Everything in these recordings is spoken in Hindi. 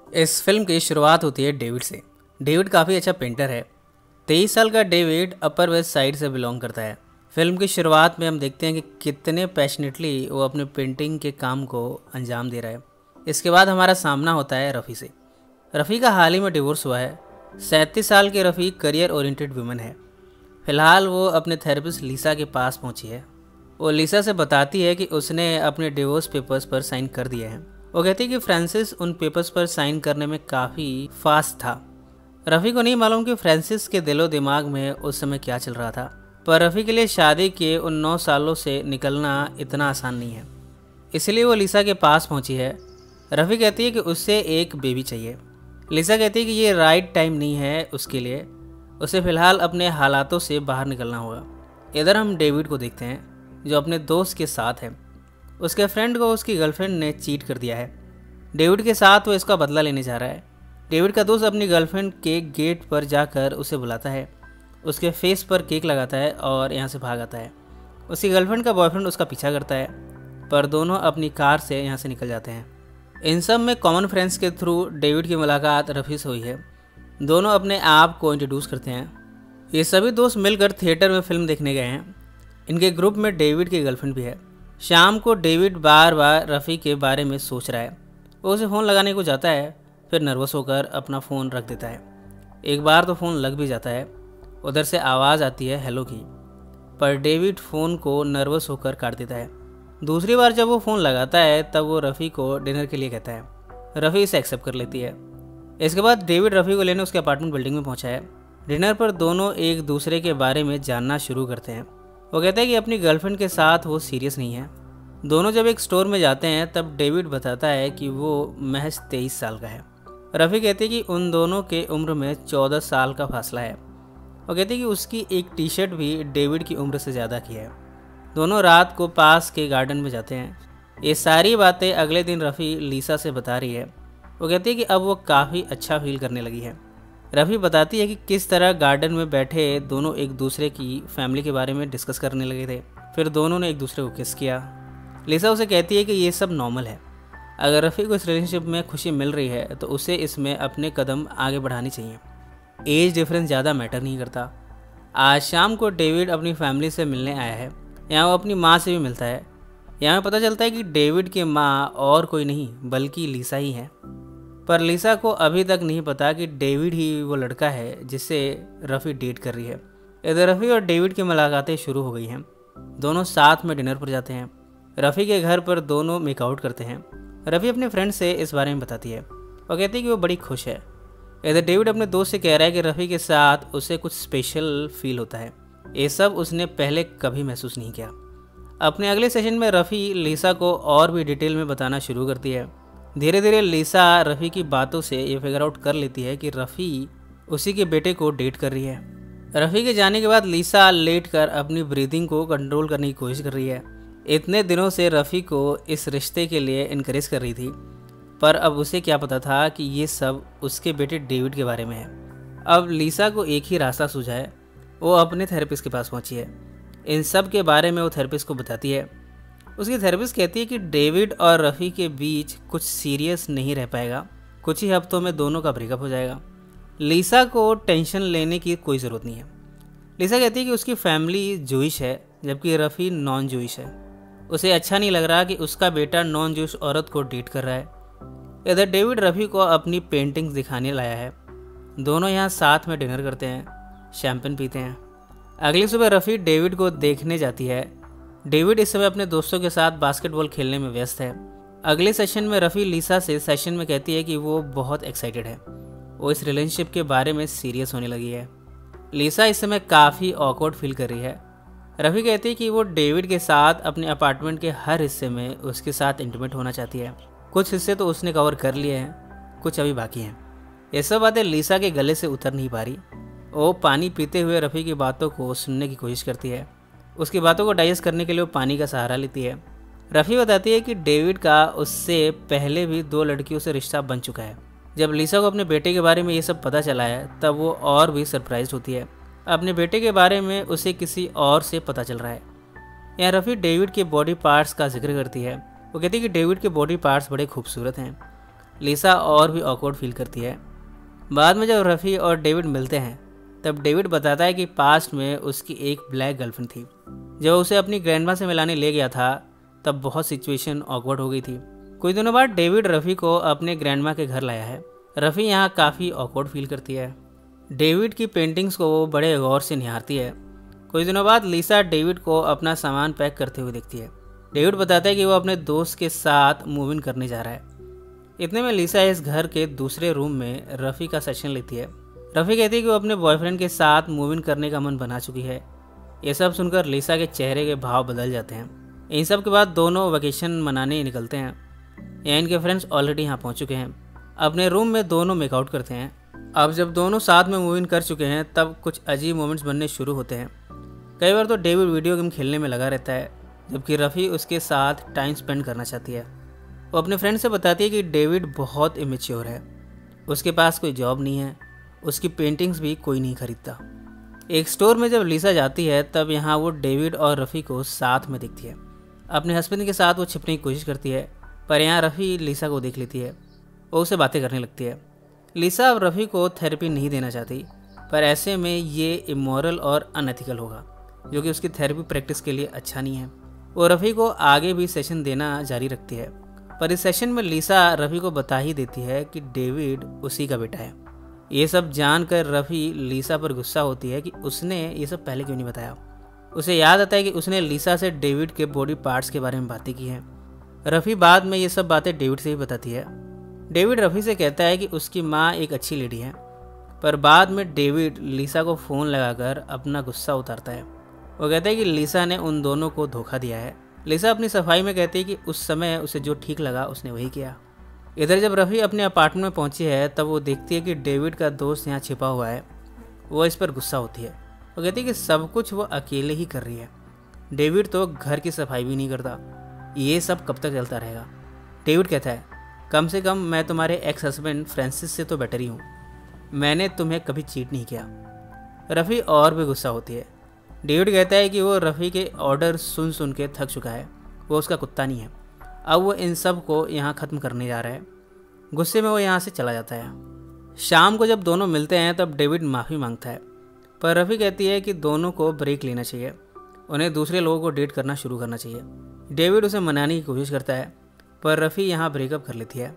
इस फिल्म की शुरुआत होती है डेविड से। डेविड काफ़ी अच्छा पेंटर है। 23 साल का डेविड अपर वेस्ट साइड से बिलोंग करता है। फिल्म की शुरुआत में हम देखते हैं कि कितने पैशनेटली वो अपने पेंटिंग के काम को अंजाम दे रहा है। इसके बाद हमारा सामना होता है रफ़ी से। रफ़ी का हाल ही में डिवोर्स हुआ है। 37 साल के रफ़ी करियर ओरिएंटेड वुमन है। फिलहाल वो अपने थेरेपिस्ट लीसा के पास पहुंची है। वो लीसा से बताती है कि उसने अपने डिवोर्स पेपर्स पर साइन कर दिए हैं। वो कहती है कि फ्रांसिस उन पेपर्स पर साइन करने में काफ़ी फास्ट था। रफ़ी को नहीं मालूम कि फ्रांसिस के दिलो दिमाग में उस समय क्या चल रहा था, पर रफ़ी के लिए शादी के उन 9 सालों से निकलना इतना आसान नहीं है। इसलिए वो लीसा के पास पहुंची है। रफ़ी कहती है कि उससे एक बेबी चाहिए। लीसा कहती है कि ये राइट टाइम नहीं है उसके लिए, उसे फ़िलहाल अपने हालातों से बाहर निकलना होगा। इधर हम डेविड को देखते हैं जो अपने दोस्त के साथ है। उसके फ्रेंड को उसकी गर्लफ्रेंड ने चीट कर दिया है। डेविड के साथ वो इसका बदला लेने जा रहा है। डेविड का दोस्त अपनी गर्लफ्रेंड के गेट पर जाकर उसे बुलाता है, उसके फेस पर केक लगाता है और यहाँ से भाग आता है। उसकी गर्लफ्रेंड का बॉयफ्रेंड उसका पीछा करता है, पर दोनों अपनी कार से यहाँ से निकल जाते हैं। इन सब में कॉमन फ्रेंड्स के थ्रू डेविड की मुलाकात रफ़ी से हुई है। दोनों अपने आप को इंट्रोड्यूस करते हैं। ये सभी दोस्त मिलकर थिएटर में फिल्म देखने गए हैं। इनके ग्रुप में डेविड की गर्लफ्रेंड भी है। शाम को डेविड बार बार रफ़ी के बारे में सोच रहा है। वो उसे फ़ोन लगाने को जाता है, फिर नर्वस होकर अपना फ़ोन रख देता है। एक बार तो फ़ोन लग भी जाता है। उधर से आवाज़ आती है हेलो की, पर डेविड फ़ोन को नर्वस होकर काट देता है। दूसरी बार जब वो फ़ोन लगाता है तब वो रफ़ी को डिनर के लिए कहता है। रफ़ी इसे एक्सेप्ट कर लेती है। इसके बाद डेविड रफ़ी को लेने उसके अपार्टमेंट बिल्डिंग में पहुंचा है। डिनर पर दोनों एक दूसरे के बारे में जानना शुरू करते हैं। वो कहता है कि अपनी गर्लफ्रेंड के साथ वो सीरियस नहीं है। दोनों जब एक स्टोर में जाते हैं तब डेविड बताता है कि वो महज 23 साल का है। रफ़ी कहती है कि उन दोनों के उम्र में 14 साल का फासला है। वो कहती है कि उसकी एक टी शर्ट भी डेविड की उम्र से ज़्यादा की है। दोनों रात को पास के गार्डन में जाते हैं। ये सारी बातें अगले दिन रफ़ी लीसा से बता रही है। वो कहती है कि अब वो काफ़ी अच्छा फील करने लगी है। रफ़ी बताती है कि किस तरह गार्डन में बैठे दोनों एक दूसरे की फैमिली के बारे में डिस्कस करने लगे थे। फिर दोनों ने एक दूसरे को किस किया। लीसा उसे कहती है कि ये सब नॉर्मल है। अगर रफ़ी को इस रिलेशनशिप में खुशी मिल रही है तो उसे इसमें अपने कदम आगे बढ़ाने चाहिए। एज डिफरेंस ज़्यादा मैटर नहीं करता। आज शाम को डेविड अपनी फैमिली से मिलने आया है। यहाँ वो अपनी माँ से भी मिलता है। यहाँ पता चलता है कि डेविड की माँ और कोई नहीं बल्कि लीसा ही है। पर लीसा को अभी तक नहीं पता कि डेविड ही वो लड़का है जिससे रफ़ी डेट कर रही है। इधर रफ़ी और डेविड की मुलाकातें शुरू हो गई हैं। दोनों साथ में डिनर पर जाते हैं। रफ़ी के घर पर दोनों मेकआउट करते हैं। रफ़ी अपने फ्रेंड से इस बारे में बताती है। वो कहती है कि वो बड़ी खुश है। इधर डेविड अपने दोस्त से कह रहा है कि रफ़ी के साथ उसे कुछ स्पेशल फील होता है। ये सब उसने पहले कभी महसूस नहीं किया। अपने अगले सेशन में रफ़ी लीसा को और भी डिटेल में बताना शुरू करती है। धीरे धीरे लीसा रफ़ी की बातों से ये फिगर आउट कर लेती है कि रफ़ी उसी के बेटे को डेट कर रही है। रफ़ी के जाने के बाद लीसा लेट कर अपनी ब्रीदिंग को कंट्रोल करने की कोशिश कर रही है। इतने दिनों से रफ़ी को इस रिश्ते के लिए इनकरेज कर रही थी, पर अब उसे क्या पता था कि ये सब उसके बेटे डेविड के बारे में है। अब लीसा को एक ही रास्ता सूझा है। वो अपने थेरेपिस्ट के पास पहुंची है। इन सब के बारे में वो थेरेपिस्ट को बताती है। उसकी थेरेपिस्ट कहती है कि डेविड और रफ़ी के बीच कुछ सीरियस नहीं रह पाएगा। कुछ ही हफ्तों में दोनों का ब्रेकअप हो जाएगा। लीसा को टेंशन लेने की कोई ज़रूरत नहीं है। लीसा कहती है कि उसकी फैमिली जूइश है जबकि रफ़ी नॉन जूइश है। उसे अच्छा नहीं लग रहा कि उसका बेटा नॉन जूइश औरत को डेट कर रहा है। इधर डेविड रफ़ी को अपनी पेंटिंग्स दिखाने लाया है। दोनों यहाँ साथ में डिनर करते हैं, शैम्पेन पीते हैं। अगली सुबह रफ़ी डेविड को देखने जाती है। डेविड इस समय अपने दोस्तों के साथ बास्केटबॉल खेलने में व्यस्त है। अगले सेशन में रफ़ी लीसा से सेशन में कहती है कि वो बहुत एक्साइटेड है। वो इस रिलेशनशिप के बारे में सीरियस होने लगी है। लीसा इस समय काफ़ी ऑकवर्ड फील कर रही है। रफ़ी कहती है कि वो डेविड के साथ अपने अपार्टमेंट के हर हिस्से में उसके साथ इंटीमेट होना चाहती है। कुछ हिस्से तो उसने कवर कर लिए हैं, कुछ अभी बाकी हैं। ये सब बातें लीसा के गले से उतर नहीं पा रही। वो पानी पीते हुए रफ़ी की बातों को सुनने की कोशिश करती है। उसकी बातों को डाइजेस्ट करने के लिए वो पानी का सहारा लेती है। रफ़ी बताती है कि डेविड का उससे पहले भी 2 लड़कियों से रिश्ता बन चुका है। जब लीसा को अपने बेटे के बारे में ये सब पता चला है तब वो और भी सरप्राइज होती है। अपने बेटे के बारे में उसे किसी और से पता चल रहा है। यहाँ रफ़ी डेविड के बॉडी पार्ट्स का जिक्र करती है। वो कहती है कि डेविड के बॉडी पार्ट्स बड़े खूबसूरत हैं। लिसा और भी ऑकवर्ड फील करती है। बाद में जब रफ़ी और डेविड मिलते हैं तब डेविड बताता है कि पास्ट में उसकी एक ब्लैक गर्लफ्रेंड थी। जब उसे अपनी ग्रैंडमा से मिलाने ले गया था तब बहुत सिचुएशन ऑकवर्ड हो गई थी। कुछ दिनों बाद डेविड रफ़ी को अपने ग्रैंडमा के घर लाया है। रफ़ी यहाँ काफ़ी ऑकवर्ड फील करती है। डेविड की पेंटिंग्स को वो बड़े गौर से निहारती है। कुछ दिनों बाद लिसा डेविड को अपना सामान पैक करते हुए देखती है। डेविड बताता है कि वो अपने दोस्त के साथ मूव इन करने जा रहा है। इतने में लिसा इस घर के दूसरे रूम में रफ़ी का सेशन लेती है। रफ़ी कहती है कि वो अपने बॉयफ्रेंड के साथ मूव इन करने का मन बना चुकी है। ये सब सुनकर लिसा के चेहरे के भाव बदल जाते हैं। इन सब के बाद दोनों वेकेशन मनाने निकलते हैं। यहाँ इनके फ्रेंड्स ऑलरेडी यहाँ पहुँच चुके हैं। अपने रूम में दोनों मेकआउट करते हैं। अब जब दोनों साथ में मूव इन कर चुके हैं तब कुछ अजीब मोमेंट्स बनने शुरू होते हैं। कई बार तो डेविड वीडियो गेम खेलने में लगा रहता है जबकि रफ़ी उसके साथ टाइम स्पेंड करना चाहती है। वो अपने फ्रेंड से बताती है कि डेविड बहुत इमेच्योर है, उसके पास कोई जॉब नहीं है, उसकी पेंटिंग्स भी कोई नहीं खरीदता। एक स्टोर में जब लिसा जाती है तब यहाँ वो डेविड और रफ़ी को साथ में दिखती है। अपने हस्बैंड के साथ वो छिपने की कोशिश करती है पर यहाँ रफ़ी लिसा को देख लेती है। वो उससे बातें करने लगती है। लिसा अब रफ़ी को थेरेपी नहीं देना चाहती पर ऐसे में ये इमोरल और अनएथिकल होगा जो कि उसकी थेरेपी प्रैक्टिस के लिए अच्छा नहीं है। वो रफ़ी को आगे भी सेशन देना जारी रखती है पर इस सेशन में लिसा रफ़ी को बता ही देती है कि डेविड उसी का बेटा है। ये सब जानकर रफ़ी लिसा पर गुस्सा होती है कि उसने ये सब पहले क्यों नहीं बताया। उसे याद आता है कि उसने लिसा से डेविड के बॉडी पार्ट्स के बारे में बातें की हैं। रफ़ी बाद में ये सब बातें डेविड से ही बताती है। डेविड रफ़ी से कहता है कि उसकी माँ एक अच्छी लेडी है पर बाद में डेविड लिसा को फ़ोन लगाकर अपना गुस्सा उतारता है। वो कहता है कि लिसा ने उन दोनों को धोखा दिया है। लिसा अपनी सफाई में कहती है कि उस समय उसे जो ठीक लगा उसने वही किया। इधर जब रफ़ी अपने अपार्टमेंट में पहुंची है तब वो देखती है कि डेविड का दोस्त यहाँ छिपा हुआ है। वो इस पर गुस्सा होती है। वो कहती है कि सब कुछ वो अकेले ही कर रही है। डेविड तो घर की सफाई भी नहीं करता। ये सब कब तक चलता रहेगा। डेविड कहता है कम से कम मैं तुम्हारे एक्स हस्बैंड फ्रांसिस से तो बेटर ही हूँ। मैंने तुम्हें कभी चीट नहीं किया। रफ़ी और भी गुस्सा होती है। डेविड कहता है कि वो रफ़ी के ऑर्डर सुन सुन के थक चुका है। वो उसका कुत्ता नहीं है। अब वो इन सब को यहाँ ख़त्म करने जा रहा है। गुस्से में वो यहाँ से चला जाता है। शाम को जब दोनों मिलते हैं तब डेविड माफ़ी मांगता है पर रफ़ी कहती है कि दोनों को ब्रेक लेना चाहिए। उन्हें दूसरे लोगों को डेट करना शुरू करना चाहिए। डेविड उसे मनाने की कोशिश करता है पर रफ़ी यहाँ ब्रेकअप कर लेती है।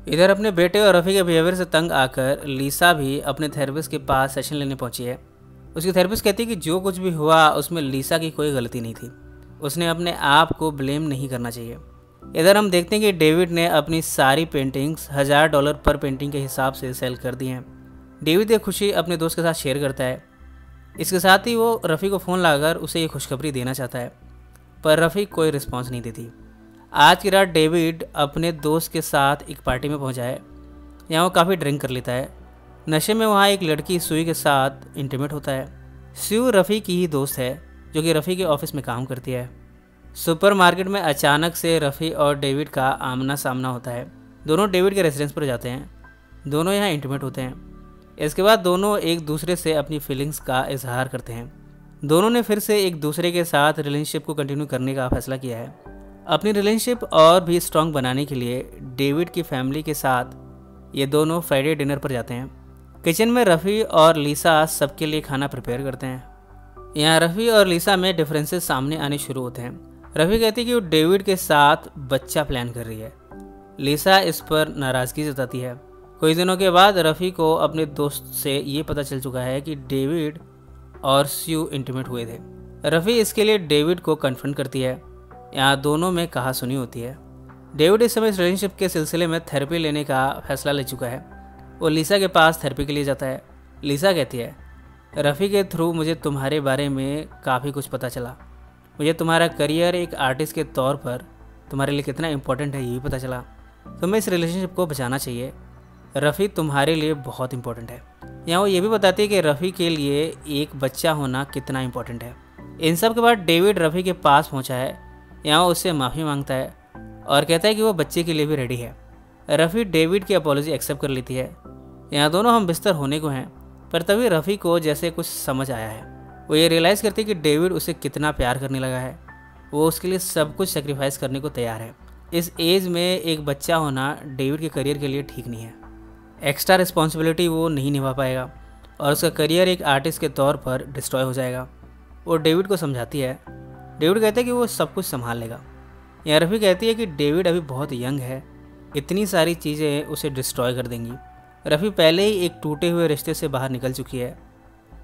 इधर अपने बेटे और रफ़ी के बिहेवियर से तंग आकर लिसा भी अपने थेरेपिस्ट के पास सेशन लेने पहुंची है। उसकी थेरेपिस्ट कहती है कि जो कुछ भी हुआ उसमें लिसा की कोई गलती नहीं थी। उसने अपने आप को ब्लेम नहीं करना चाहिए। इधर हम देखते हैं कि डेविड ने अपनी सारी पेंटिंग्स $1000 पर पेंटिंग के हिसाब से सेल कर दी हैं। डेविड ये खुशी अपने दोस्त के साथ शेयर करता है। इसके साथ ही वो रफ़ी को फ़ोन लगाकर उसे ये खुशखबरी देना चाहता है पर रफ़ी कोई रिस्पॉन्स नहीं देती। आज की रात डेविड अपने दोस्त के साथ एक पार्टी में पहुंचा है। यहाँ वो काफ़ी ड्रिंक कर लेता है। नशे में वहाँ एक लड़की सुई के साथ इंटीमेट होता है। स्यू रफ़ी की ही दोस्त है जो कि रफ़ी के ऑफिस में काम करती है। सुपरमार्केट में अचानक से रफ़ी और डेविड का आमना सामना होता है। दोनों डेविड के रेसिडेंस पर जाते हैं। दोनों यहाँ इंटीमेट होते हैं। इसके बाद दोनों एक दूसरे से अपनी फीलिंग्स का इजहार करते हैं। दोनों ने फिर से एक दूसरे के साथ रिलेशनशिप को कंटिन्यू करने का फैसला किया है। अपनी रिलेशनशिप और भी स्ट्रॉन्ग बनाने के लिए डेविड की फैमिली के साथ ये दोनों फ्राइडे डिनर पर जाते हैं। किचन में रफ़ी और लिसा सबके लिए खाना प्रिपेयर करते हैं। यहाँ रफ़ी और लिसा में डिफरेंसेस सामने आने शुरू होते हैं। रफ़ी कहती है कि वो डेविड के साथ बच्चा प्लान कर रही है। लिसा इस पर नाराज़गी जताती है। कुछ दिनों के बाद रफ़ी को अपने दोस्त से ये पता चल चुका है कि डेविड और स्यू इंटीमेट हुए थे। रफ़ी इसके लिए डेविड को कन्फ्रंट करती है। यहाँ दोनों में कहा सुनी होती है। डेविड इस समय इस रिलेशनशिप के सिलसिले में थेरेपी लेने का फैसला ले चुका है। वो लिसा के पास थेरेपी के लिए जाता है। लिसा कहती है रफ़ी के थ्रू मुझे तुम्हारे बारे में काफ़ी कुछ पता चला। मुझे तुम्हारा करियर एक आर्टिस्ट के तौर पर तुम्हारे लिए कितना इम्पोर्टेंट है ये भी पता चला। तुम्हें इस रिलेशनशिप को बचाना चाहिए। रफ़ी तुम्हारे लिए बहुत इम्पोर्टेंट है। यहाँ वो ये भी बताती है कि रफ़ी के लिए एक बच्चा होना कितना इम्पोर्टेंट है। इन सब के बाद डेविड रफ़ी के पास पहुँचा है। यहाँ वो उससे माफ़ी मांगता है और कहता है कि वो बच्चे के लिए भी रेडी है। रफ़ी डेविड की अपॉलॉजी एक्सेप्ट कर लेती है। यहाँ दोनों हम बिस्तर होने को हैं पर तभी रफ़ी को जैसे कुछ समझ आया है। वो ये रियलाइज़ करती है कि डेविड उसे कितना प्यार करने लगा है। वो उसके लिए सब कुछ सेक्रीफाइस करने को तैयार है। इस एज में एक बच्चा होना डेविड के करियर के लिए ठीक नहीं है। एक्स्ट्रा रिस्पॉन्सिबिलिटी वो नहीं निभा पाएगा और उसका करियर एक आर्टिस्ट के तौर पर डिस्ट्रॉय हो जाएगा। वो डेविड को समझाती है। डेविड कहता है कि वो सब कुछ संभाल लेगा। यहाँ रफ़ी कहती है कि डेविड अभी बहुत यंग है, इतनी सारी चीज़ें उसे डिस्ट्रॉय कर देंगी। रफ़ी पहले ही एक टूटे हुए रिश्ते से बाहर निकल चुकी है।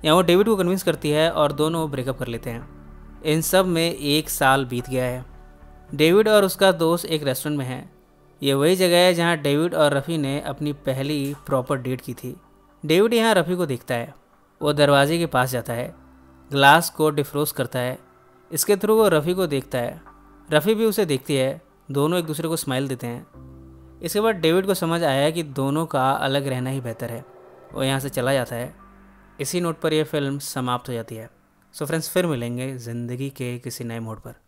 यहाँ वो डेविड को कन्विंस करती है और दोनों ब्रेकअप कर लेते हैं। इन सब में 1 साल बीत गया है। डेविड और उसका दोस्त एक रेस्टोरेंट में है। ये वही जगह है जहाँ डेविड और रफ़ी ने अपनी पहली प्रॉपर डेट की थी। डेविड यहाँ रफ़ी को देखता है। वो दरवाजे के पास जाता है, ग्लास को डिफ्रोस्ट करता है। इसके थ्रू वो रफ़ी को देखता है। रफ़ी भी उसे देखती है। दोनों एक दूसरे को स्माइल देते हैं। इसके बाद डेविड को समझ आया कि दोनों का अलग रहना ही बेहतर है। वो यहाँ से चला जाता है। इसी नोट पर यह फिल्म समाप्त हो जाती है। सो फ्रेंड्स, फिर मिलेंगे ज़िंदगी के किसी नए मोड़ पर।